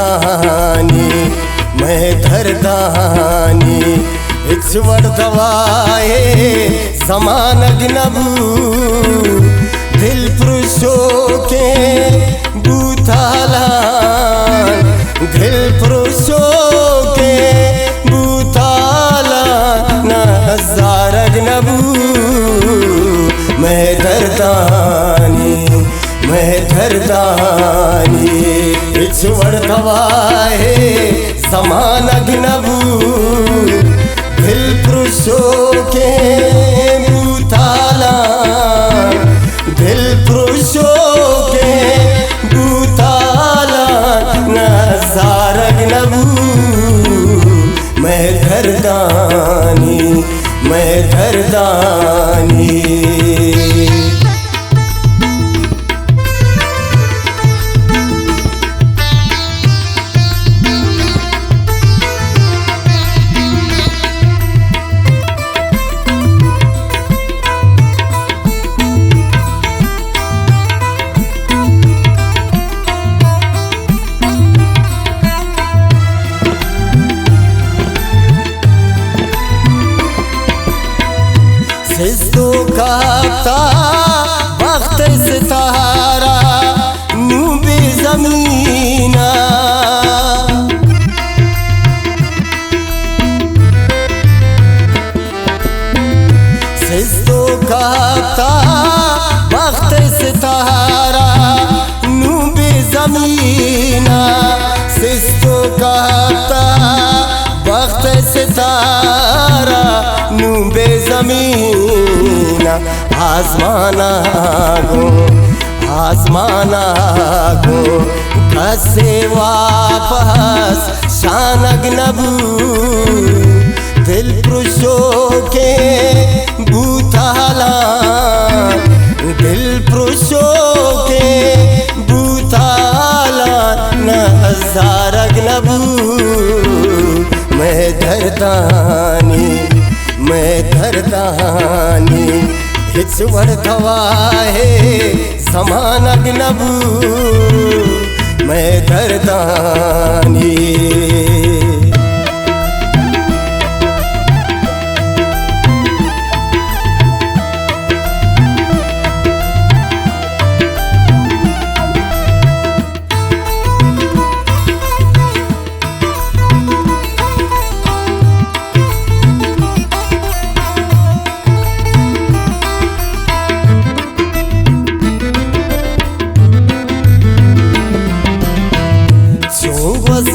दर्दानी मैं दर्दानी इच्छवड़ दवाए समान अग्नबू दिल पुरुषों के बूथाला दिल पुरुषों के बूथाला नज़ार अग्नबू मैं दर्दानी इच्छवड़ दवाए समान अग्नबू दिल पुरुषों के बूथाला दिल पुरुषों के बूथाला नज़ार अग्नबू मैं दर्दानी सिस्तो काता वक्त सितारा नू बेज़मीना सिस्तो काता वक्त सितारा नू बेज़मीना सिस्तो काता वक्त सितारा नू बेज़मीना आसमाना गो कसे वापस शान अग्नबू दिल पुरुषों के बूथाला दिल पुरुषों के बूथाला नज़ार अग्नबू मैं दर्दानी इच्छवड़ दवाए समान अग्नबू मैं दर्दानी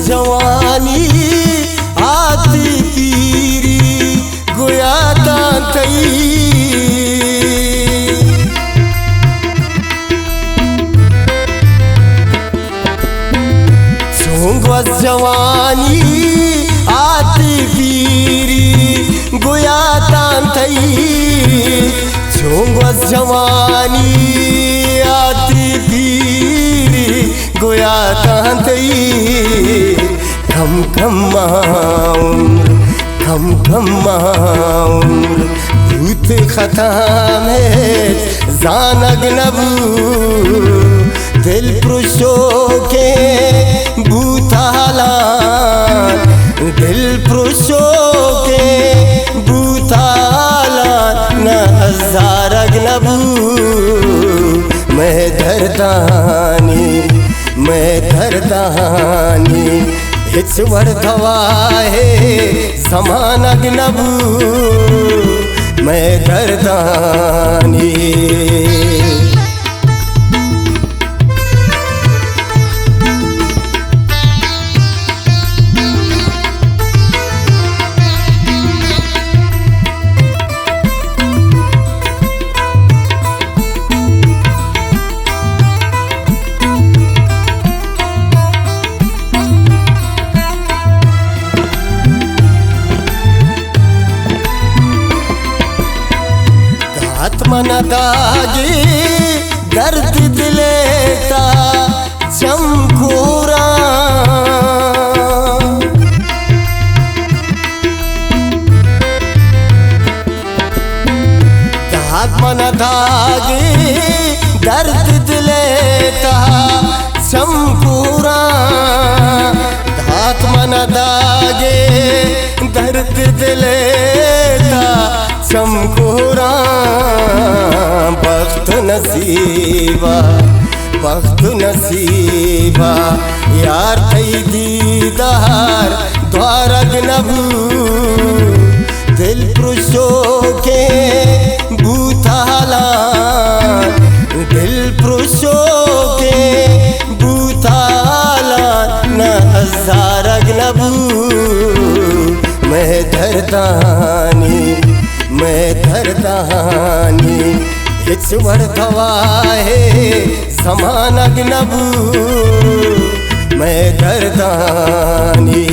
जवानी आती पीरी गोया तांतई चोंगवस जवानी आती पीरी गोया तांतई चोंगवस जवानी आती पीरी गोया तांतई कम कम उम्र भूत खता में जान अग्नबू दिल पुरुषों के बूथाला दिल पुरुषों के बूथाला नज़ार अग्नबू मैं दर्दानी इच्छवड़ दवाए समान अग्नबू मैं दर्दानी मन दागे दर्द दिलेता चमकोरा दाग मन दागे दर्द दिलेता चमकोरा दागे दर्द दिलेता चमकोरा बख्त नसीबा यार थई दीदार द्वारग नबू दिल पुरुषो के बूताला दिल पुरुषो के बूताला न हजारग नबू मैं धरदानी हिच वर्धवा है समानग नबू मैं धरदानी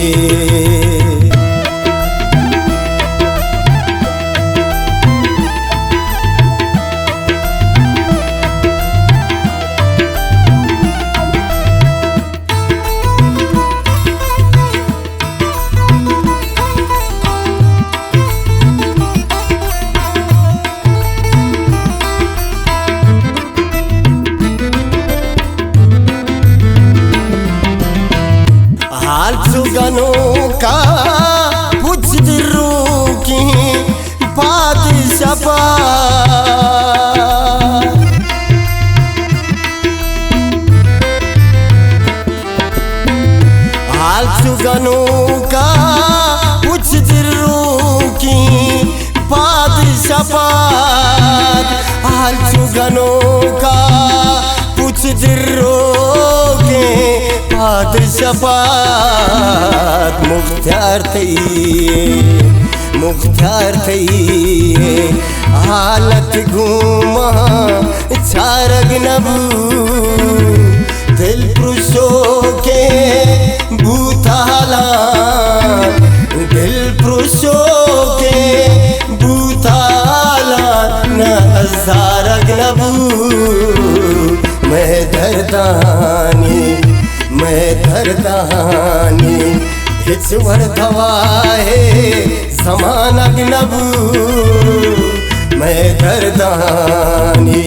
हाल चुगनों का कुछ दिलों की बादशाह हाल चुगनों का कुछ दिलों की बादशाह हाल चुगनों का कुछ दिलों के बादशाह मुख्तार थई हालत घूमा चारग नबू दिल पुरुषो के बूताला दिल पुरुषो के बूताला न हजारग नबू मैं धरदानी हिच वर्धवा है समानग नबू मैं धरदानी